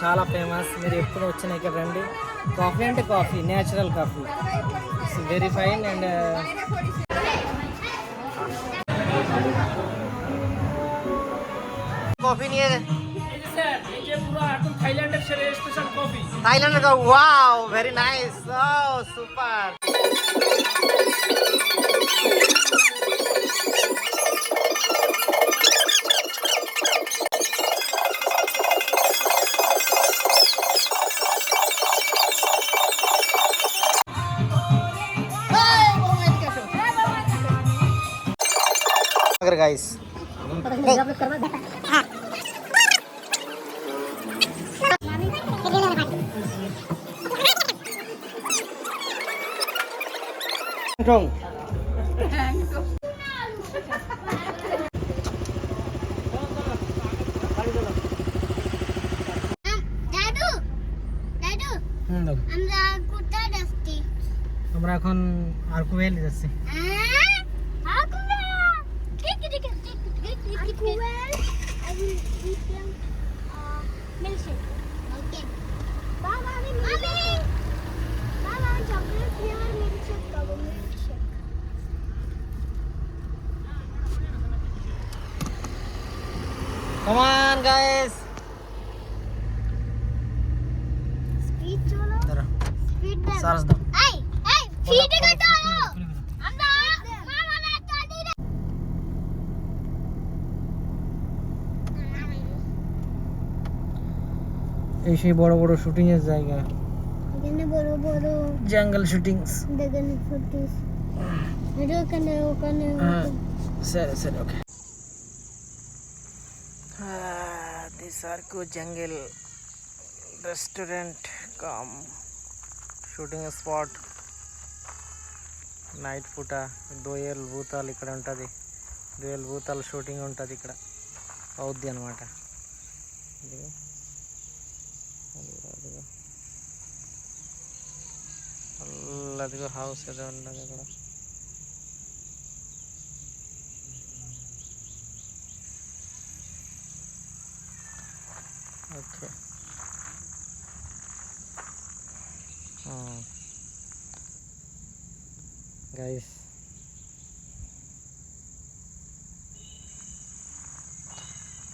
చాలా ఫేమస్. మీరు ఎప్పుడు వచ్చినా ఇక్కడ రండి. కాఫీ అంటే coffee, natural coffee, it's very fine. And coffee नहीं है थाईलैंड का. Wow very nice. Oh super. अगर गाइस Rong. আমরা এখন আরকুভেল যাচ্ছি. Come on guys. Speed cholo. Speed dam. Saras do. Hey, feed ka cholo. Anda, mama na chali re. এই সেই বড় বড় শুটিং এর জায়গা. এখানে বড় বড় জঙ্গল শুটিংস. দেখেন ফুটেজ. ওখানে sorry sorry okay. This Arku jungle restaurant come shooting spot. Night పూట దోయల్ భూతాలు ఇక్కడ ఉంటుంది. దోయల్ భూతాలు షూటింగ్ ఉంటుంది ఇక్కడ అవుద్ది అనమాట. అదిగో హౌస్ ఏదో ఉంటుంది అక్కడ. ఓకే गाइस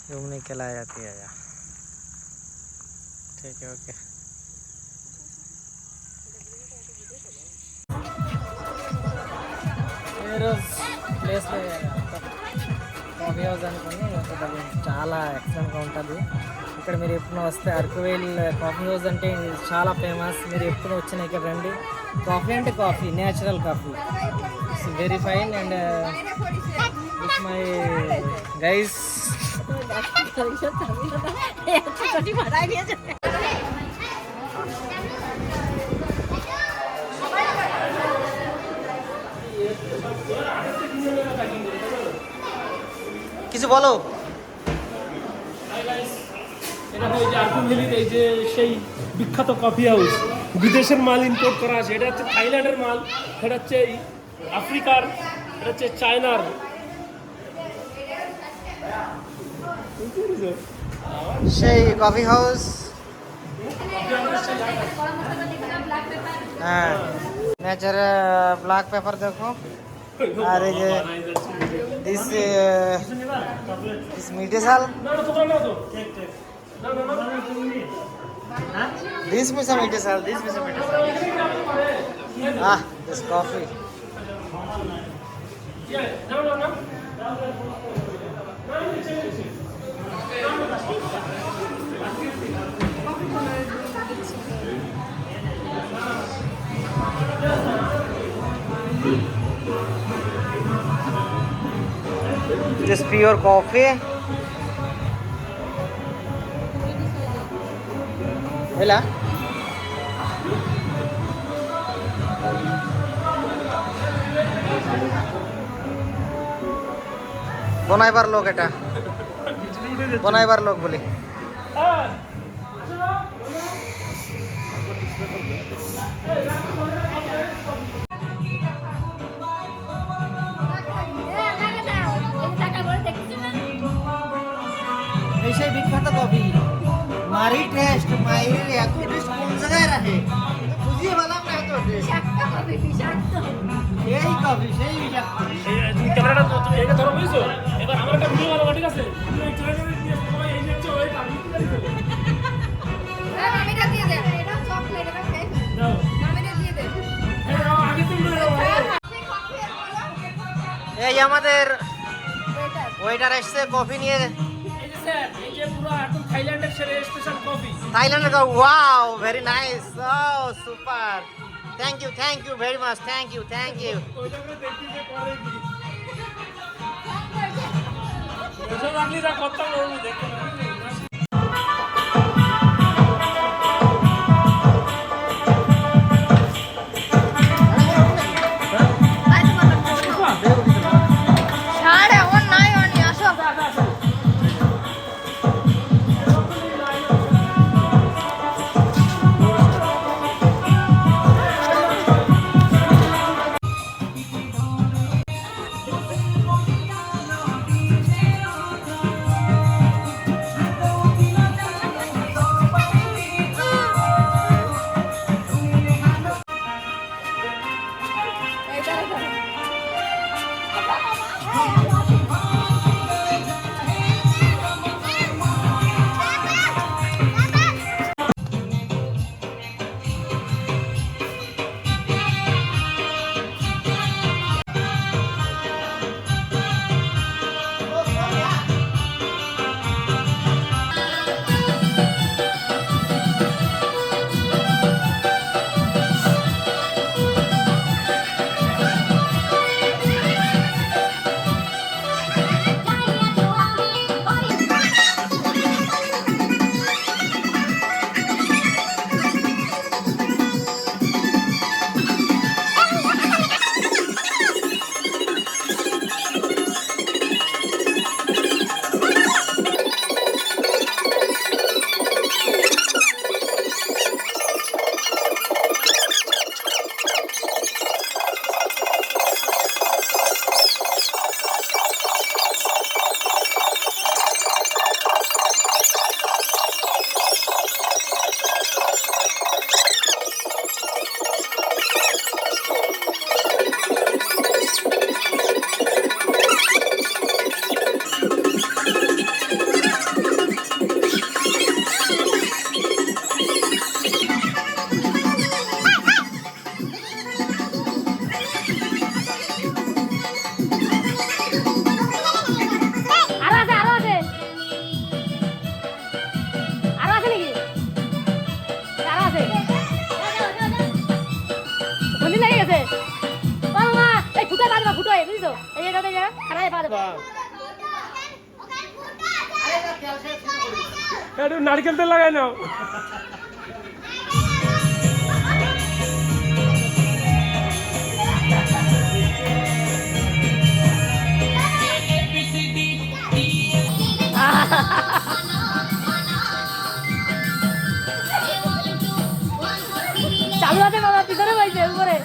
घूमने के लिए आती है यार. ठीक है ओके. ప్లేస్ కాఫీ హౌస్ అనుకుని చాలా ఎక్సలెంట్గా ఉంటుంది. ఇక్కడ మీరు ఎప్పుడు వస్తే అరకువేల్ కాఫీ హౌస్ అంటే చాలా ఫేమస్. మీరు ఎప్పుడు వచ్చినా ఇక్కడ రండి. కాఫీ అంటే coffee, natural coffee, it's very fine. And with my guys কিছু বলো. এটা হচ্ছে আরকু ভ্যালির এই যে সেই বিখ্যাত কফি হাউস, বিদেশের মাল ইম্পোর্ট করা আছে. এটা হচ্ছে থাইল্যান্ডের মাল, এটা হচ্ছে আফ্রিকার, এটা হচ্ছে চায়নার. সেই কফি হাউস. হ্যাঁ নেচার ব্ল্যাক পেপার দেখো. আর এই যে দিস মিঠে ঝাল. This is some meter sal. This is some meter sal. This coffee. This pure coffee. Hela. বনাইবার লোক এটা, বনাইবার লোক বলি. এই সেই বিখ্যাত কফি ভারী টেস্ট মায়ের এত টেস্ট কোন জায়গায় রাখে বুঝিয়ে বললাম না এত টেস্ট এই কফি সেই বিষাক্ত তুমি ক্যামেরাটা তো তুমি একে ধরো বুঝছো এবার আমার একটা ভিডিও বানাবো ঠিক আছে তুমি এই চ্যানেলে দিয়ে সবাই এই হচ্ছে ওই আমি কি জানি তো দাও এই নাও আগে তুমি নাও এই আমাদের ওয়েটার এসছে কফি নিয়ে এই যে স্যার এই যে পুরো এখন থাইল্যান্ডের সেরা স্পেশাল কফি থাইল্যান্ডের ওয়াও ভেরি নাইস ও super thank you very much thank you ওইটা করে দেখি যে করে কি ওটা রাখলি যা করতাম ওই দেখতে না একটু নারকেল তেল লাগাই নাও চালু আছে বাবা পিছনে পাইছে উপরে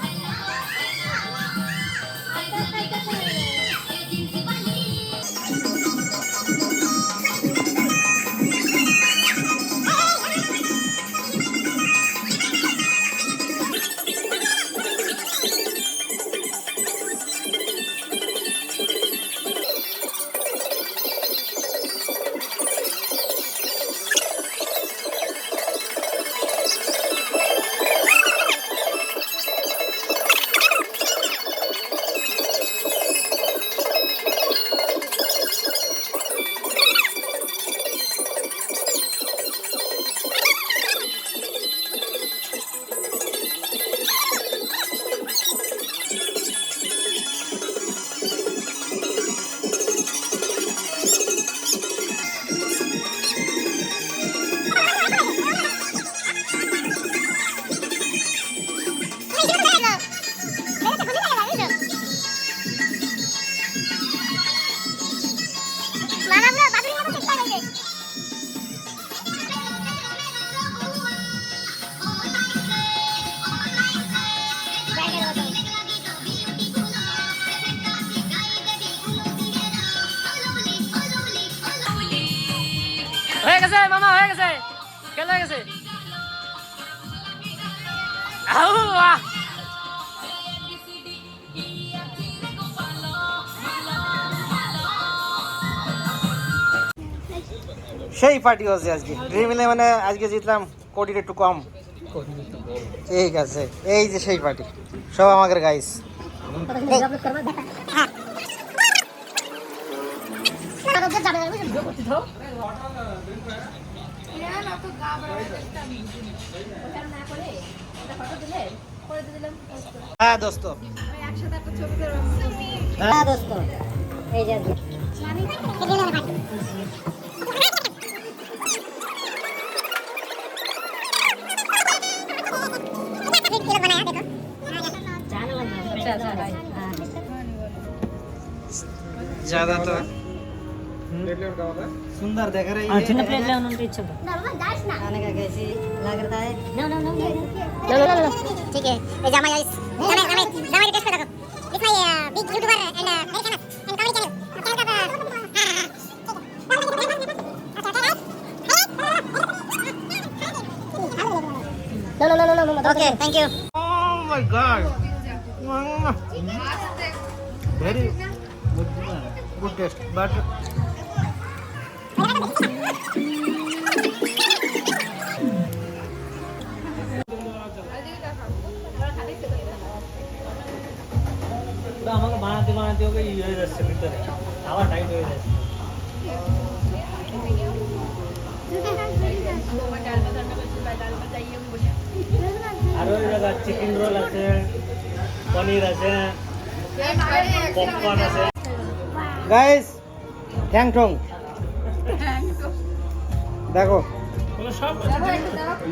হয়ে গেছে মামা হয়ে গেছে কেলা গেছে আল্লাহ সেই পার্টি হচ্ছে আজকে ড্রিম ইলেভেনে আজকে জিতলাম কোটির একটু কম ঠিক আছে এই যে সেই পার্টি সব আমাদের গাইস হ্যাঁ দোস্ত হ্যাঁ দোস্ত এই যে ज्यादा तो सुंदर देख रही है चिन्ह प्लेट ले उन्होंने पीछे खाने का कैसी लग रहा है लो ठीक है ये जामा गाइस जामा टेस्ट कर देखो this my big YouTuber and very famous and comedy channel low okay thank you oh my god very good taste but আমাকে বানাতে বানাতে ওকে ইয়ে হয়ে যাচ্ছে ভিতরে খাওয়া টাইট হয়ে যাচ্ছে আর ওই জায়গা চিকেন রোল আছে পনির আছে পপকর্ন আছে গাইস ট্যাং টং দেখো সব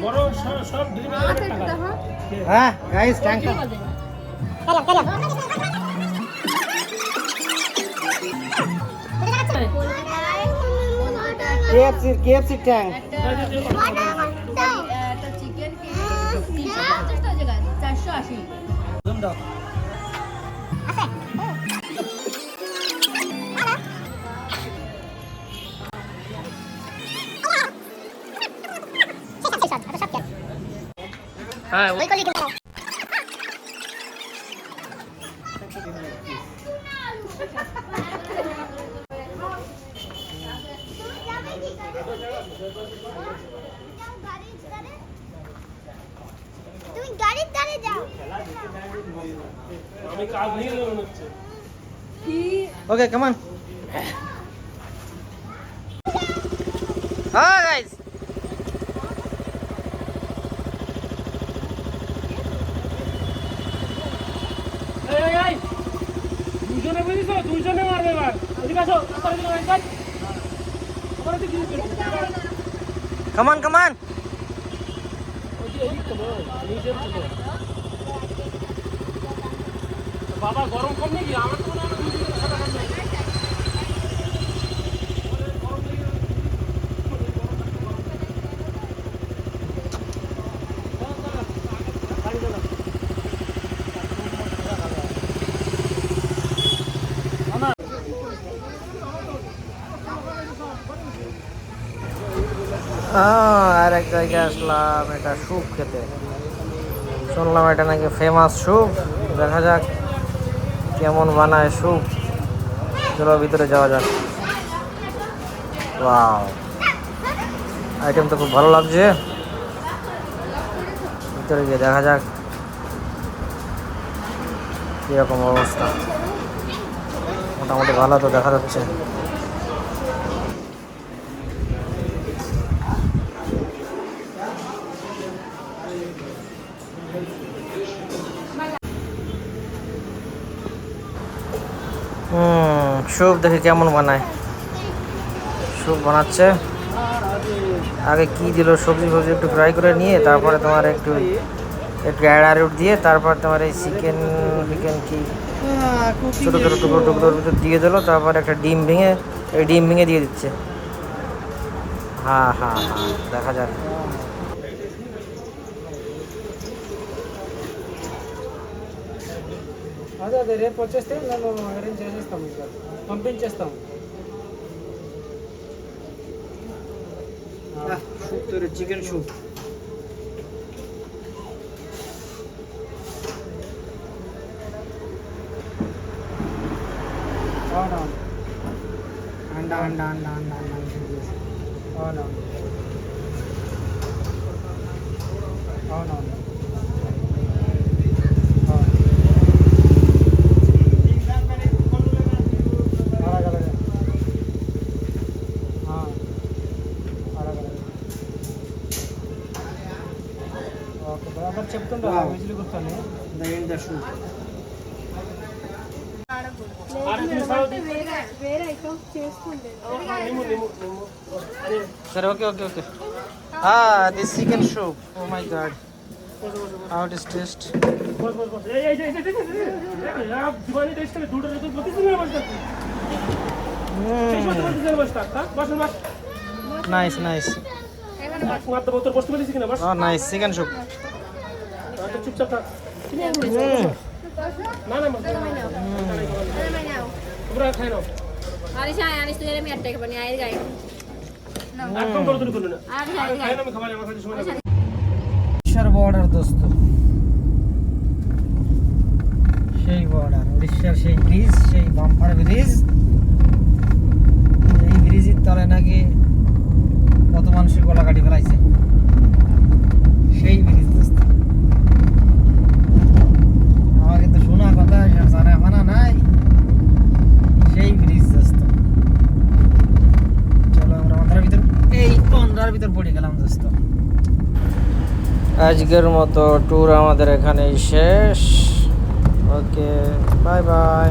বড় সব ড্রিম টাকা হ্যাঁ গাইস ট্যাং টং KFC ট্যাং হ্যাঁ তুমি গাড়ি যাও আমি কাজ নিয়ে মনে হচ্ছে Okay, come on. Hi guys. এই দুজনে বুঝিস দুজনে মারবে এবার এদিকে আসো তাড়াতাড়ি দিকে গাইস ওখানে কি Come on, come on. বাবা গরম কম নাকি আমার তো মনে হয় আর এক জায়গায় আসলাম এটা স্যুপ খেতে শুনলাম এটা নাকি ফেমাস স্যুপ দেখা যাক কেমন বানায় স্যুপ চলো ভিতরে যাওয়া যাক ওয়াও আইটেম তো খুব ভালো লাগছে ভিতরে গিয়ে দেখা যাক কীরকম অবস্থা মোটামুটি ভালো তো দেখা যাচ্ছে স্যুপ দেখি কেমন বানায় স্যুপ বানাচ্ছে আগে কি দিল সবজি ফবজি একটু ফ্রাই করে নিয়ে তারপরে তোমার একটু অ্যারারুট দিয়ে তারপর তোমার এই চিকেন কি ছোটো ছোটো টুকরো টুকরো দিয়ে দিলো তারপর একটা ডিম ভেঙে দিয়ে দিচ্ছে হ্যাঁ হ্যাঁ হ্যাঁ দেখা যাক అదే రేపు వచ్చేస్తే నేను అరేంజ్ చేసేస్తాము ఇంకా పంపించేస్తాము স্যুপ তৈরি, চিকেন স্যুপ। అవునవును, అండ అండ అండ అండ అండ అవునవును అవునవును అలాగలగే అలాగలగే ఓకే బరాబర్ చెప్తుంటా విజిల్ కూర్చొని ద షూట్. సరే okay okay okay. This chicken soup, oh my god, how it is taste? Nice nice nice chicken soup. Border দোস্ত, সেই বর্ডার উড়িষ্যার সেই ব্রিজ, সেই বাম্পার ব্রিজ। এই ব্রিজের তলে নাকি কত মানুষের গলা কাটি ফেলাইছে, সেই ব্রিজ দোস্ত। আমাকে তো শোনা কথা, জানা ফানা নাই, সেই ব্রিজ দোস্ত। চলো আমরা অন্ধ্রার ভিতর, এই অন্ধ্রার ভিতর পড়ে গেলাম দোস্ত। আজকের মতো ট্যুর আমাদের এখানেই শেষ। ওকে, বাই বাই।